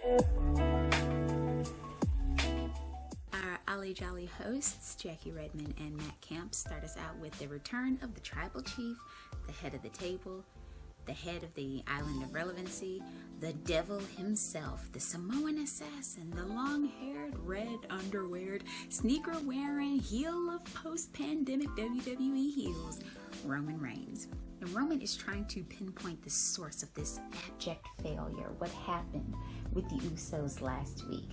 Our Ollie Jolly hosts, Jackie Redmond and Matt Camp, start us out with the return of the tribal chief, the head of the table, the head of the island of relevancy, the devil himself, the Samoan assassin, the long-haired, red underweared, sneaker-wearing, heel of post-pandemic WWE heels, Roman Reigns. And Roman is trying to pinpoint the source of this abject failure, what happened with the Usos last week.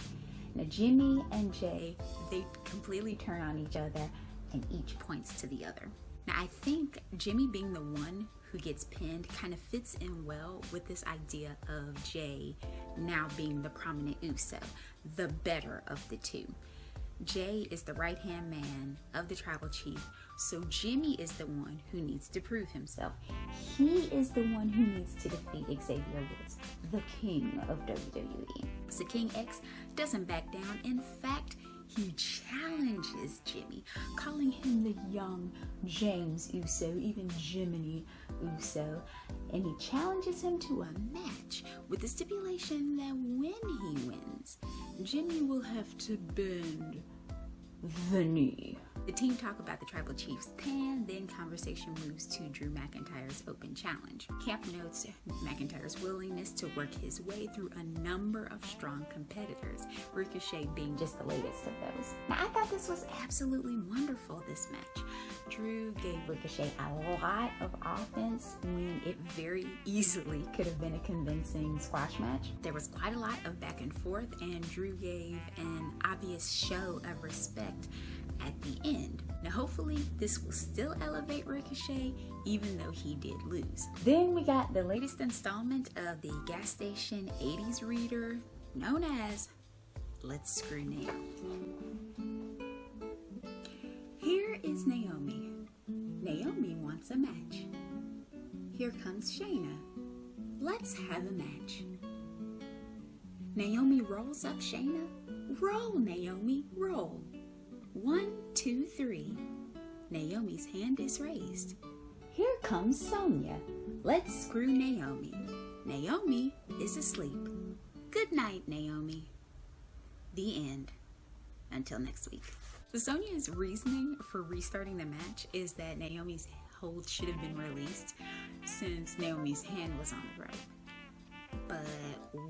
Now, Jimmy and Jay, they completely turn on each other and each points to the other. Now, I think Jimmy being the one who gets pinned kind of fits in well with this idea of Jay now being the prominent Uso, the better of the two. Jay is the right-hand man of the tribal chief, so Jimmy is the one who needs to prove himself. He is the one who needs to defeat Xavier Woods, the king of WWE. So King X doesn't back down. In fact, he challenges Jimmy, calling him the young James Uso, even Jiminy Uso, and he challenges him to a match with the stipulation that when he wins, Jimmy will have to bend the knee. The team talk about the tribal chief's pan, then conversation moves to Drew McIntyre's open challenge. Camp notes McIntyre's willingness to work his way through a number of strong competitors, Ricochet being just the latest of those. Now, I thought this was absolutely wonderful, this match. Drew gave Ricochet a lot of offense when it very easily could have been a convincing squash match. There was quite a lot of back and forth, and Drew gave an obvious show of respect at the end. Now, hopefully this will still elevate Ricochet even though he did lose. Then we got the latest installment of the gas station 80s reader known as Let's Screw Naomi. Here is Naomi. Naomi wants a match. Here comes Shayna. Let's have a match. Naomi rolls up Shayna. Roll, Naomi, roll. 1, 2, 3. Naomi's hand is raised. Here comes Sonya. Let's screw Naomi. Naomi is asleep. Good night, Naomi. The end. Until next week. So Sonya's reasoning for restarting the match is that Naomi's hold should have been released since Naomi's hand was on the rope. But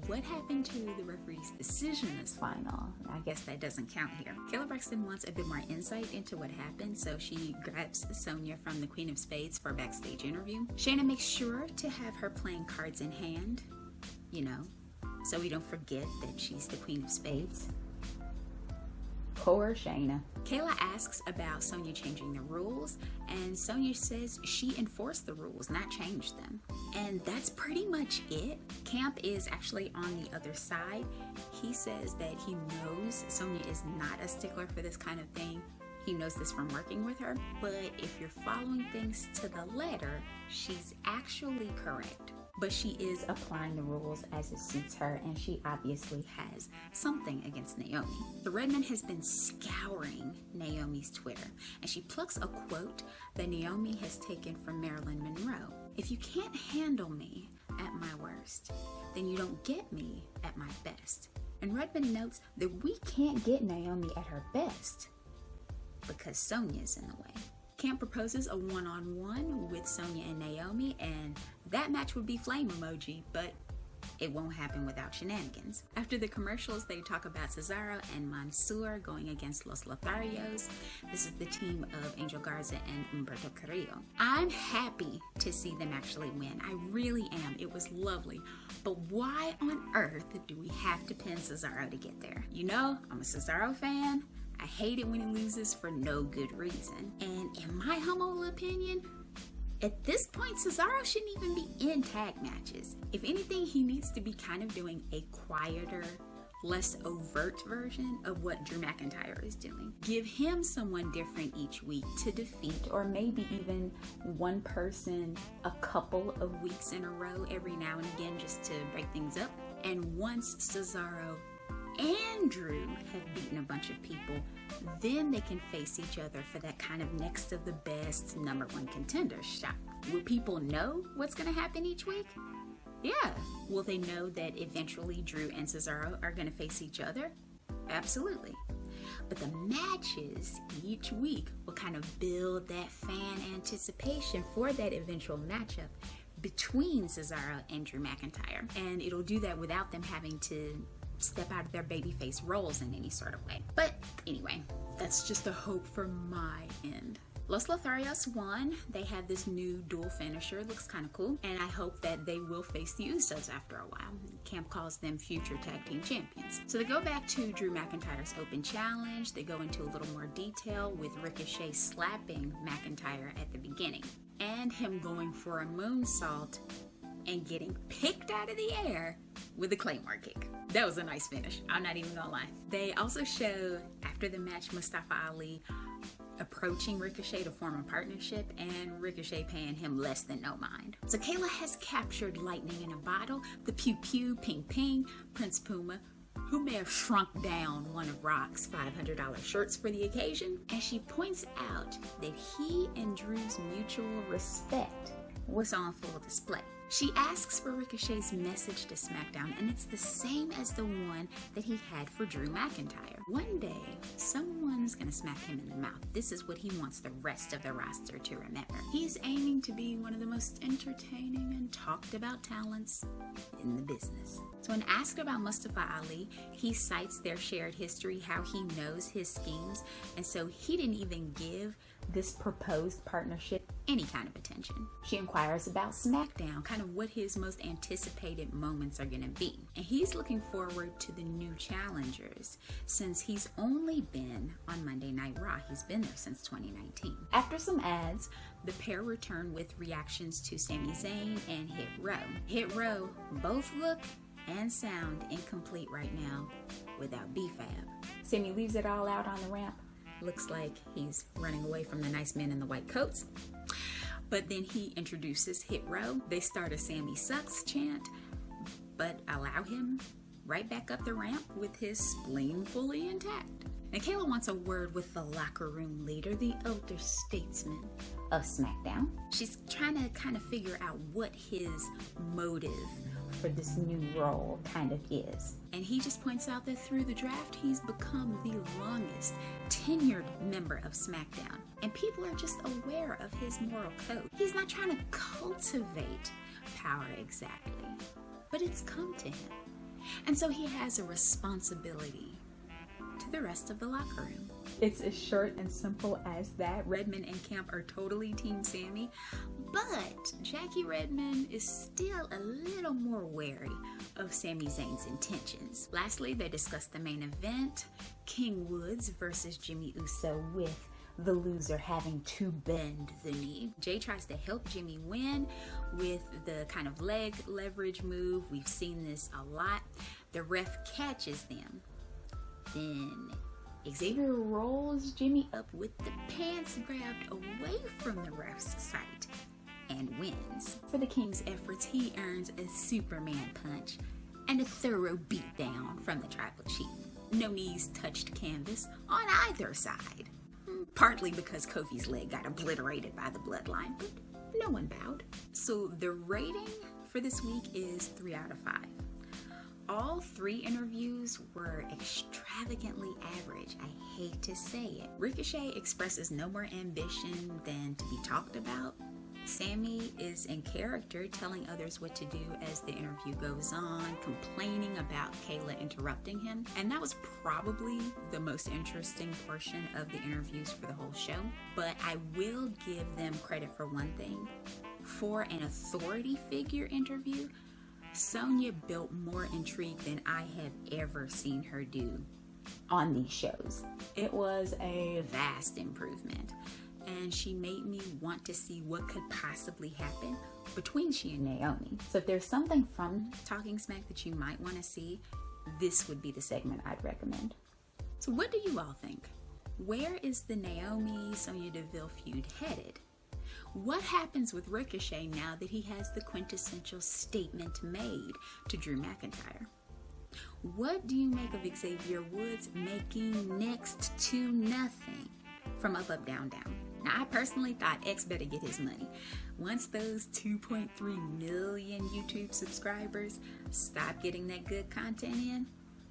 what happened to the referee's decision is final. I guess that doesn't count here. Kayla Braxton wants a bit more insight into what happened, so she grabs Sonya from the Queen of Spades for a backstage interview. Shayna makes sure to have her playing cards in hand, so we don't forget that she's the Queen of Spades. Poor Shayna. Kayla asks about Sonya changing the rules, and Sonya says she enforced the rules, not changed them. And that's pretty much it. Camp is actually on the other side. He says that he knows Sonya is not a stickler for this kind of thing. He knows this from working with her, but if you're following things to the letter, she's actually correct. But she is applying the rules as it suits her, and she obviously has something against Naomi. The Redmond has been scouring Naomi's Twitter, and she plucks a quote that Naomi has taken from Marilyn Monroe. If you can't handle me at my worst, then you don't get me at my best. And Redmond notes that we can't get Naomi at her best because Sonya's in the way. Camp proposes a one-on-one with Sonya and Naomi, and that match would be flame emoji, but it won't happen without shenanigans. After the commercials, they talk about Cesaro and Mansoor going against Los Lotharios. This is the team of Angel Garza and Humberto Carrillo. I'm happy to see them actually win. I really am. It was lovely. But why on earth do we have to pin Cesaro to get there? I'm a Cesaro fan. I hate it when he loses for no good reason. And in my humble opinion, at this point, Cesaro shouldn't even be in tag matches. If anything, he needs to be kind of doing a quieter, less overt version of what Drew McIntyre is doing. Give him someone different each week to defeat, or maybe even one person a couple of weeks in a row every now and again just to break things up. And once Cesaro and Drew have beaten a bunch of people, then they can face each other for that kind of next of the best #1 contender shot. Will people know what's going to happen each week? Yeah, Will they know that eventually Drew and Cesaro are going to face each other? Absolutely. But the matches each week will kind of build that fan anticipation for that eventual matchup between Cesaro and Drew McIntyre. And it'll do that without them having to step out of their babyface roles in any sort of way. But anyway, that's just a hope from my end. Los Lotharios won. They have this new dual finisher. It looks kind of cool. And I hope that they will face the Usos after a while. Camp calls them future tag team champions. So they go back to Drew McIntyre's open challenge. They go into a little more detail with Ricochet slapping McIntyre at the beginning. And him going for a moonsault and getting picked out of the air with a Claymore kick. That was a nice finish. I'm not even gonna lie. They also show, after the match, Mustafa Ali approaching Ricochet to form a partnership, and Ricochet paying him less than no mind. So Kayla has captured lightning in a bottle, the pew pew, ping ping, Prince Puma, who may have shrunk down one of Rock's $500 shirts for the occasion, and she points out that he and Drew's mutual respect was on full display. She asks for Ricochet's message to SmackDown, and it's the same as the one that he had for Drew McIntyre. One day, someone's gonna smack him in the mouth. This is what he wants the rest of the roster to remember. He's aiming to be one of the most entertaining and talked about talents in the business. So when asked about Mustafa Ali, he cites their shared history, how he knows his schemes, and so he didn't even give this proposed partnership any kind of attention. She inquires about SmackDown, kind of what his most anticipated moments are gonna be. And he's looking forward to the new challengers since he's only been on Monday Night Raw. He's been there since 2019. After some ads, the pair return with reactions to Sami Zayn and Hit Row. Hit Row both look and sound incomplete right now without B-Fab. Sami leaves it all out on the ramp. Looks like he's running away from the nice men in the white coats. But then he introduces Hit Row. They start a Sami sucks chant, but allow him right back up the ramp with his spleen fully intact. And Kayla wants a word with the locker room leader, the elder statesman of SmackDown. She's trying to kind of figure out what his motive for this new role kind of is. And he just points out that through the draft, he's become the longest tenured member of SmackDown. And people are just aware of his moral code. He's not trying to cultivate power exactly, but it's come to him. And so he has a responsibility to the rest of the locker room. It's as short and simple as that. Redmond and Camp are totally Team Sami, but Jackie Redmond is still a little more wary of Sami Zayn's intentions. Lastly, they discuss the main event, King Woods versus Jimmy Uso, with the loser having to bend the knee. Jay tries to help Jimmy win with the kind of leg leverage move. We've seen this a lot. The ref catches them. Then Xavier rolls Jimmy up with the pants grabbed away from the ref's sight and wins. For the King's efforts, he earns a Superman punch and a thorough beatdown from the Tribal Chief. No knees touched canvas on either side. Partly because Kofi's leg got obliterated by the bloodline, but no one bowed. So the rating for this week is 3 out of 5. All 3 interviews were extravagantly average. I hate to say it. Ricochet expresses no more ambition than to be talked about. Sami is in character, telling others what to do as the interview goes on, complaining about Kayla interrupting him. And that was probably the most interesting portion of the interviews for the whole show. But I will give them credit for one thing. For an authority figure interview, Sonya built more intrigue than I have ever seen her do on these shows. It was a vast improvement, and she made me want to see what could possibly happen between she and Naomi. So if there's something from Talking Smack that you might want to see, this would be the segment I'd recommend. So what do you all think? Where is the Naomi-Sonya Deville feud headed? What happens with Ricochet now that he has the quintessential statement made to Drew McIntyre? What do you make of Xavier Woods making next to nothing from Up, Up, Down, Down? Now, I personally thought X better get his money. Once those 2.3 million YouTube subscribers stop getting that good content in,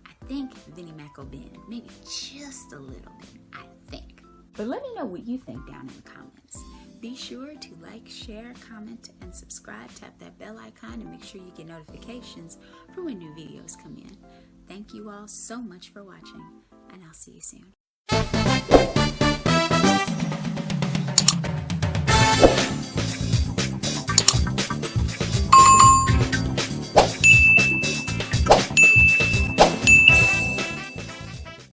I think Vinnie Mac will bend. Maybe just a little bit, I think. But let me know what you think down in the comments. Be sure to like, share, comment, and subscribe. Tap that bell icon and make sure you get notifications for when new videos come in. Thank you all so much for watching, and I'll see you soon.